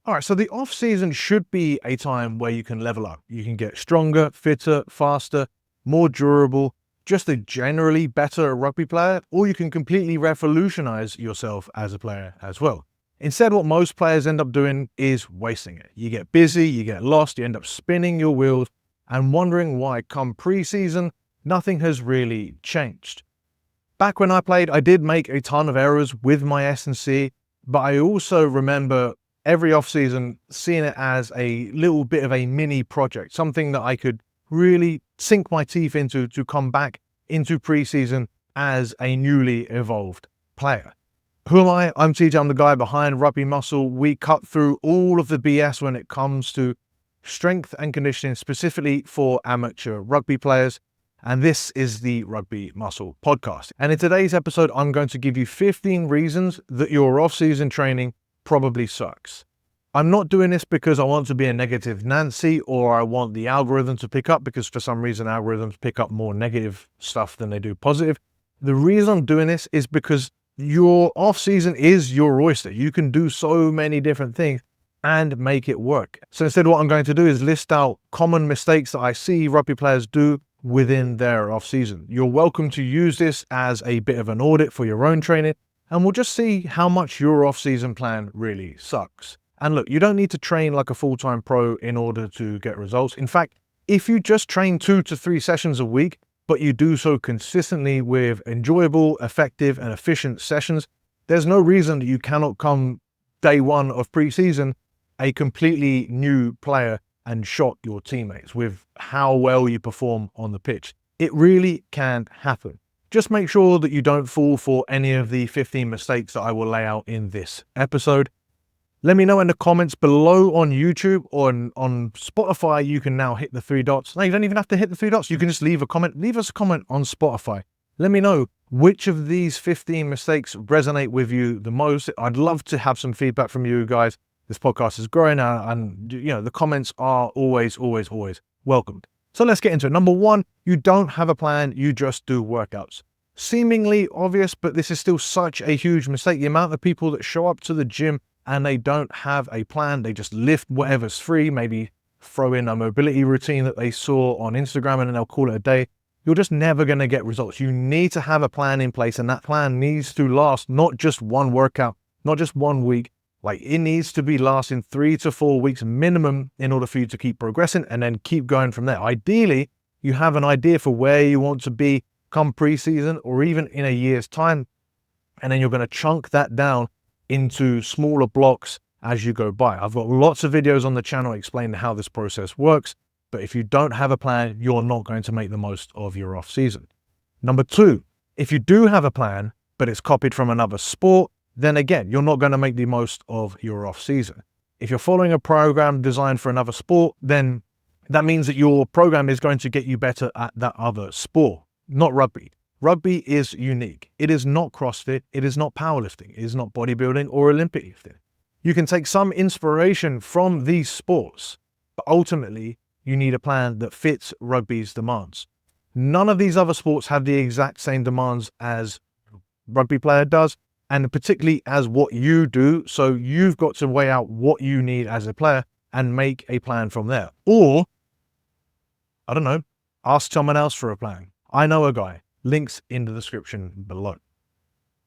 All right, so the off season should be a time where you can level up. You can get stronger, fitter, faster, more durable, just a generally better rugby player, or you can completely revolutionize yourself as a player as well. Instead, what most players end up doing is wasting it. You get busy, you get lost, you end up spinning your wheels and wondering why come pre-season, nothing has really changed. Back when I played, I did make a ton of errors with my S&C, but I also remember every off-season seeing it as a little bit of a mini project, something that I could really sink my teeth into to come back into pre-season as a newly evolved player. Who am I? I'm TJ, I'm the guy behind Rugby Muscle. We cut through all of the BS when it comes to strength and conditioning, specifically for amateur rugby players. And this is the Rugby Muscle Podcast. And in today's episode, I'm going to give you 15 reasons that your off-season training probably sucks. I'm not doing this because I want to be a negative Nancy or I want the algorithm to pick up, because for some reason algorithms pick up more negative stuff than they do positive. The reason I'm doing this is because your off-season is your oyster. You can do so many different things and make it work. So instead, what I'm going to do is list out common mistakes that I see rugby players do within their off-season. You're welcome to use this as a bit of an audit for your own training, and we'll just see how much your off-season plan really sucks. And look, you don't need to train like a full-time pro in order to get results. In fact, if you just train 2 to 3 sessions a week, but you do so consistently with enjoyable, effective, and efficient sessions, there's no reason that you cannot come day one of pre-season a completely new player and shock your teammates with how well you perform on the pitch. It really can happen. Just make sure that you don't fall for any of the 15 mistakes that I will lay out in this episode. Let me know in the comments below on YouTube or on Spotify. You can now hit the 3 dots. No, you don't even have to hit the 3 dots. You can just leave a comment. Leave us a comment on Spotify. Let me know which of these 15 mistakes resonate with you the most. I'd love to have some feedback from you guys. This podcast is growing and the comments are always welcomed. So let's get into it. Number 1, you don't have a plan. You just do workouts. Seemingly obvious, but this is still such a huge mistake. The amount of people that show up to the gym and they don't have a plan. They just lift whatever's free, maybe throw in a mobility routine that they saw on Instagram and then they'll call it a day. You're just never going to get results. You need to have a plan in place, and that plan needs to last not just one workout, not just 1 week. Like, it needs to be lasting 3 to 4 weeks minimum in order for you to keep progressing and then keep going from there. Ideally, you have an idea for where you want to be come pre-season or even in a year's time, and then you're going to chunk that down into smaller blocks as you go by. I've got lots of videos on the channel explaining how this process works, but if you don't have a plan, you're not going to make the most of your off season. Number 2, if you do have a plan, but it's copied from another sport, then again, you're not going to make the most of your off season. If you're following a program designed for another sport, then that means that your program is going to get you better at that other sport, not rugby. Rugby is unique. It is not CrossFit. It is not powerlifting. It is not bodybuilding or Olympic lifting. You can take some inspiration from these sports, but ultimately you need a plan that fits rugby's demands. None of these other sports have the exact same demands as rugby player does, and particularly as what you do. So you've got to weigh out what you need as a player and make a plan from there. Or, I don't know, ask someone else for a plan. I know a guy. Links in the description below.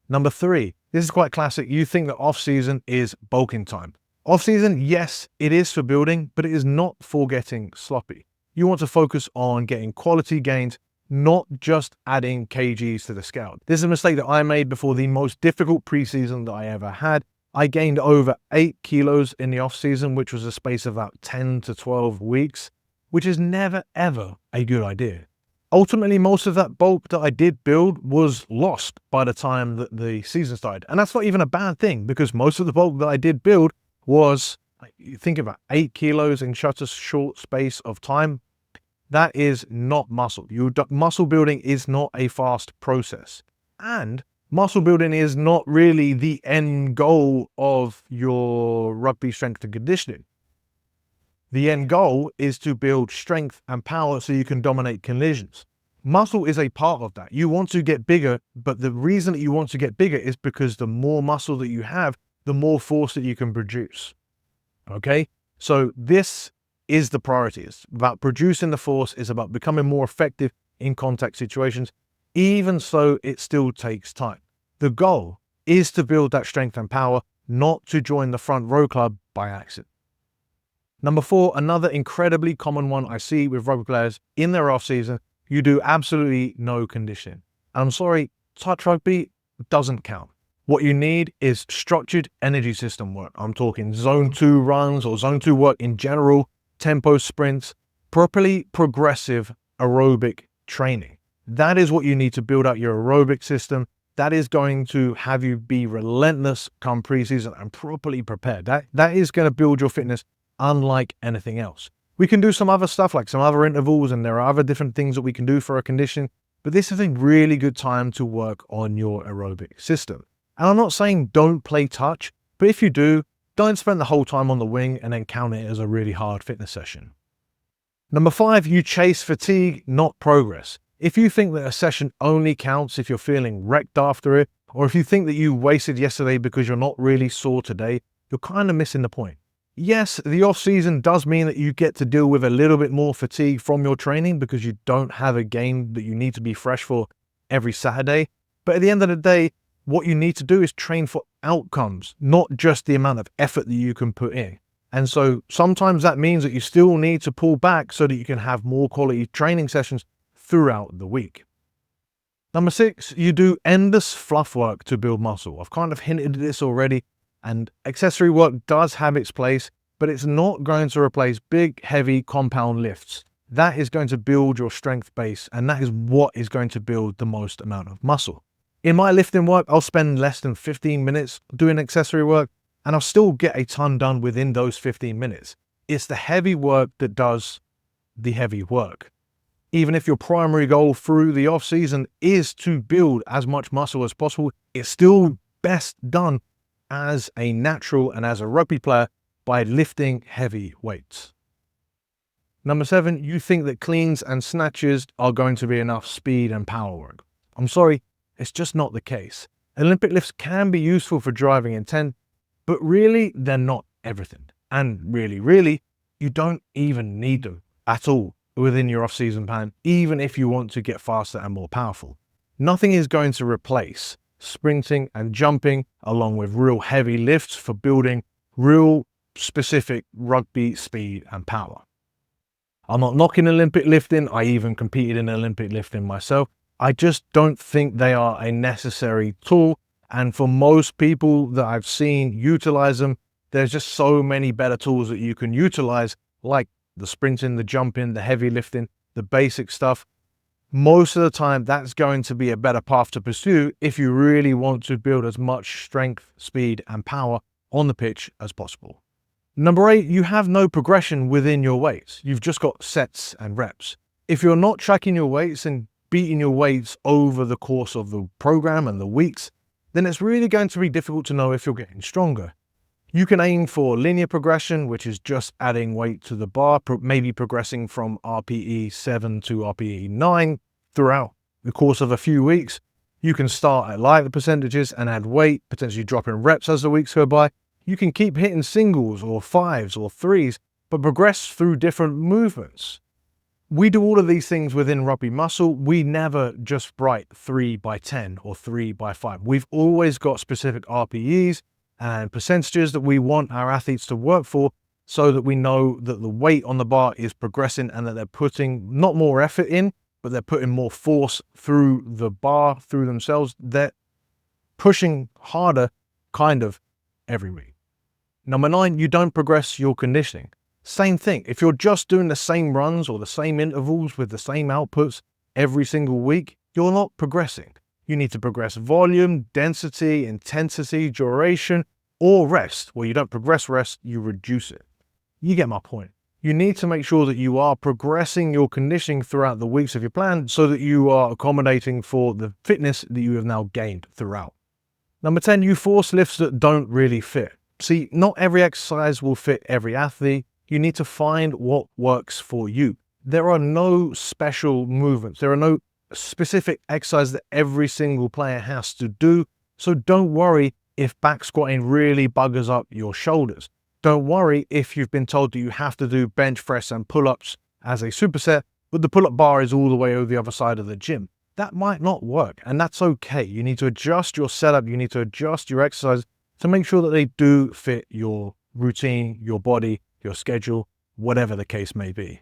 Number 3, this is quite classic. You think that off-season is bulking time. Off-season, yes, it is for building, but it is not for getting sloppy. You want to focus on getting quality gains, not just adding kgs to the scale. This is a mistake that I made before the most difficult preseason that I ever had. I gained over 8 kilos in the off-season, which was a space of about 10 to 12 weeks, which is never, ever a good idea. Ultimately, most of that bulk that I did build was lost by the time that the season started. And that's not even a bad thing, because most of the bulk that I did build was, you think about 8 kilos in such a short space of time. That is not muscle. Muscle building is not a fast process. And muscle building is not really the end goal of your rugby strength and conditioning. The end goal is to build strength and power so you can dominate collisions. Muscle is a part of that. You want to get bigger, but the reason that you want to get bigger is because the more muscle that you have, the more force that you can produce. Okay, so this is the priority. It's about producing the force, it's about becoming more effective in contact situations. Even so, it still takes time. The goal is to build that strength and power, not to join the front row club by accident. Number 4, another incredibly common one I see with rugby players in their off season, you do absolutely no conditioning. And I'm sorry, touch rugby doesn't count. What you need is structured energy system work. I'm talking zone 2 runs or zone 2 work in general, tempo sprints, properly progressive aerobic training. That is what you need to build out your aerobic system. That is going to have you be relentless come preseason and properly prepared. That is going to build your fitness unlike anything else. We can do some other stuff like some other intervals, and there are other different things that we can do for a condition, but this is a really good time to work on your aerobic system. And I'm not saying don't play touch, but if you do, don't spend the whole time on the wing and then count it as a really hard fitness session. Number 5, you chase fatigue, not progress. If you think that a session only counts if you're feeling wrecked after it, or if you think that you wasted yesterday because you're not really sore today, you're kind of missing the point. Yes, the off season does mean that you get to deal with a little bit more fatigue from your training because you don't have a game that you need to be fresh for every Saturday. But at the end of the day, what you need to do is train for outcomes, not just the amount of effort that you can put in. And so sometimes that means that you still need to pull back so that you can have more quality training sessions throughout the week. Number 6, you do endless fluff work to build muscle. I've kind of hinted at this already, and accessory work does have its place, but it's not going to replace big, heavy compound lifts. That is going to build your strength base, and that is what is going to build the most amount of muscle. In my lifting work, I'll spend less than 15 minutes doing accessory work, and I'll still get a ton done within those 15 minutes. It's the heavy work that does the heavy work. Even if your primary goal through the off season is to build as much muscle as possible, it's still best done as a natural and as a rugby player by lifting heavy weights. Number 7, you think that cleans and snatches are going to be enough speed and power work. I'm sorry, it's just not the case. Olympic lifts can be useful for driving intent, but really they're not everything. And really, you don't even need them at all within your off-season plan, even if you want to get faster and more powerful. Nothing is going to replace sprinting and jumping along with real heavy lifts for building real specific rugby speed and power. I'm not knocking Olympic lifting. I even competed in Olympic lifting myself. I just don't think they are a necessary tool. And for most people that I've seen utilize them, there's just so many better tools that you can utilize, like the sprinting, the jumping, the heavy lifting, the basic stuff. Most of the time, that's going to be a better path to pursue if you really want to build as much strength, speed, and power on the pitch as possible. Number 8, you have no progression within your weights. You've just got sets and reps. If you're not tracking your weights and beating your weights over the course of the program and the weeks, then it's really going to be difficult to know if you're getting stronger. You can aim for linear progression, which is just adding weight to the bar, maybe progressing from RPE 7 to RPE 9 throughout the course of a few weeks. You can start at lighter percentages and add weight, potentially dropping reps as the weeks go by. You can keep hitting singles or fives or threes, but progress through different movements. We do all of these things within Rugby Muscle. We never just write 3x10 or 3x5. We've always got specific RPEs and percentages that we want our athletes to work for so that we know that the weight on the bar is progressing and that they're putting not more effort in, but they're putting more force through the bar, through themselves. They're pushing harder kind of every week. Number 9, you don't progress your conditioning. Same thing. If you're just doing the same runs or the same intervals with the same outputs every single week, you're not progressing. You need to progress volume, density, intensity, duration, or rest. Well, you don't progress rest, you reduce it. You get my point. You need to make sure that you are progressing your conditioning throughout the weeks of your plan so that you are accommodating for the fitness that you have now gained throughout. Number 10, you force lifts that don't really fit. See, not every exercise will fit every athlete. You need to find what works for you. There are no special movements. There are no specific exercises that every single player has to do. So don't worry if back squatting really buggers up your shoulders. Don't worry if you've been told that you have to do bench press and pull-ups as a superset, but the pull-up bar is all the way over the other side of the gym. That might not work, and that's okay. You need to adjust your setup. You need to adjust your exercise to make sure that they do fit your routine, your body, your schedule, whatever the case may be.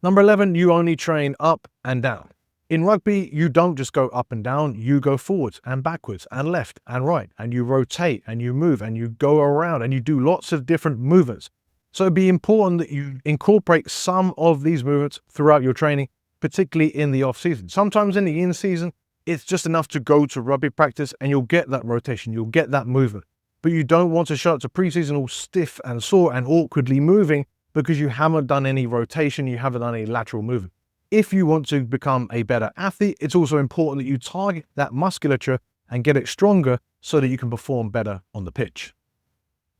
Number 11, you only train up and down. In rugby, you don't just go up and down, you go forwards and backwards and left and right, and you rotate and you move and you go around and you do lots of different movements. So it'd be important that you incorporate some of these movements throughout your training, particularly in the off season. Sometimes in the in season, it's just enough to go to rugby practice and you'll get that rotation, you'll get that movement. But you don't want to show up to preseason all stiff and sore and awkwardly moving because you haven't done any rotation, you haven't done any lateral movement. If you want to become a better athlete, it's also important that you target that musculature and get it stronger so that you can perform better on the pitch.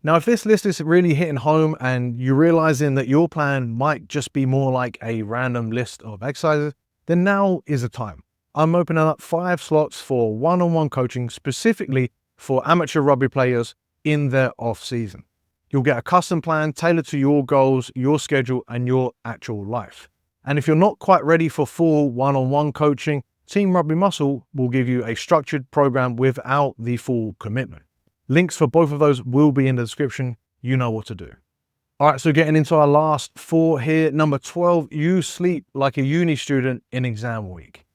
Now, if this list is really hitting home and you're realizing that your plan might just be more like a random list of exercises, then now is the time. I'm opening up 5 slots for one-on-one coaching specifically for amateur rugby players in their off season. You'll get a custom plan tailored to your goals, your schedule, and your actual life. And if you're not quite ready for full one-on-one coaching, Team Rugby Muscle will give you a structured program without the full commitment. Links for both of those will be in the description. You know what to do. All right, so getting into our last 4 here. Number 12, you sleep like a uni student in exam week.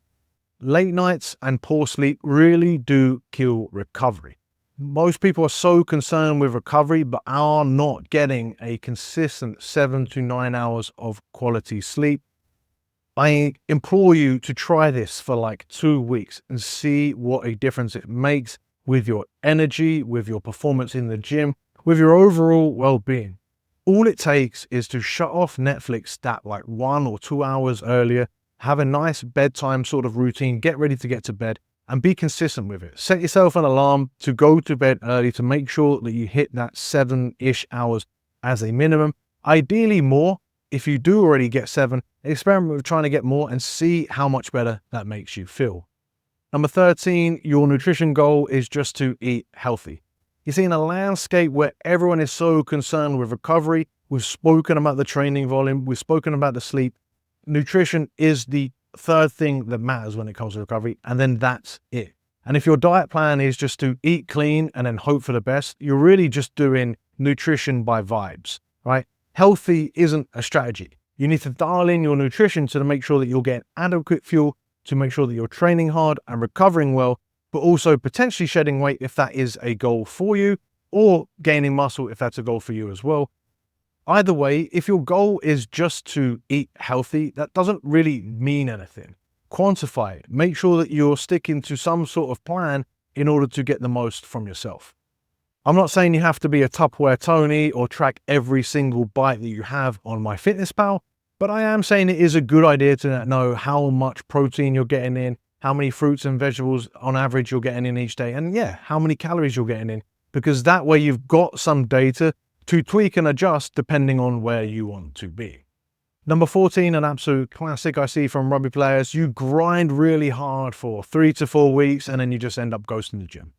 Late nights and poor sleep really do kill recovery. Most people are so concerned with recovery, but are not getting a consistent 7 to 9 hours of quality sleep. I implore you to try this for like 2 weeks and see what a difference it makes with your energy, with your performance in the gym, with your overall well-being. All it takes is to shut off Netflix that like 1 or 2 hours earlier, have a nice bedtime sort of routine, get ready to get to bed, and be consistent with it. Set yourself an alarm to go to bed early to make sure that you hit that 7-ish hours as a minimum. Ideally more. If you do already get 7, experiment with trying to get more and see how much better that makes you feel. Number 13, your nutrition goal is just to eat healthy. You see, in a landscape where everyone is so concerned with recovery, we've spoken about the training volume, we've spoken about the sleep. Nutrition is the third thing that matters when it comes to recovery, and then that's it. And if your diet plan is just to eat clean and then hope for the best, you're really just doing nutrition by vibes, right? Healthy isn't a strategy. You need to dial in your nutrition to make sure that you'll get adequate fuel, to make sure that you're training hard and recovering well, but also potentially shedding weight if that is a goal for you, or gaining muscle if that's a goal for you as well. Either way, if your goal is just to eat healthy, that doesn't really mean anything. Quantify it. Make sure that you're sticking to some sort of plan in order to get the most from yourself. I'm not saying you have to be a Tupperware Tony or track every single bite that you have on MyFitnessPal, but I am saying it is a good idea to know how much protein you're getting in, how many fruits and vegetables on average you're getting in each day, and yeah, how many calories you're getting in, because that way you've got some data to tweak and adjust depending on where you want to be. Number 14, an absolute classic I see from rugby players. You grind really hard for 3 to 4 weeks and then you just end up ghosting the gym.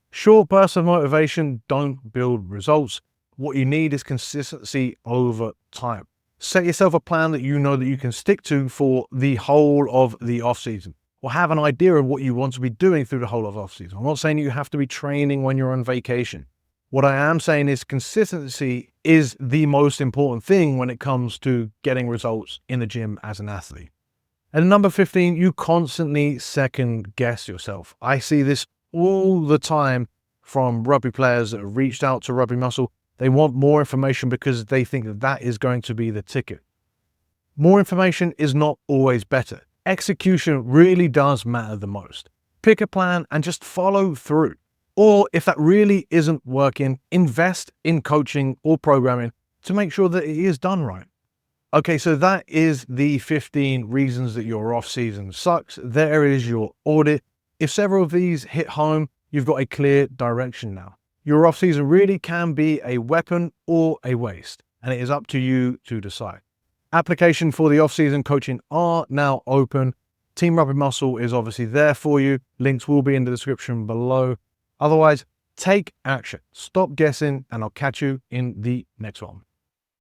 Short bursts of motivation don't build results. What you need is consistency over time. Set yourself a plan that you know that you can stick to for the whole of the off season, or have an idea of what you want to be doing through the whole of off season. I'm not saying you have to be training when you're on vacation. What I am saying is consistency is the most important thing when it comes to getting results in the gym as an athlete. And number 15, you constantly second guess yourself. I see this all the time from rugby players that have reached out to Rugby Muscle. They want more information because they think that that is going to be the ticket. More information is not always better. Execution really does matter the most. Pick a plan and just follow through. Or if that really isn't working, invest in coaching or programming to make sure that it is done right. Okay, so that is the 15 reasons that your off season sucks. There is your audit. If several of these hit home, you've got a clear direction now. Your off season really can be a weapon or a waste, and it is up to you to decide. Application for the off season coaching are now open. Team Rugby Muscle is obviously there for you. Links will be in the description below. Otherwise, Take action. Stop guessing, and I'll catch you in the next one.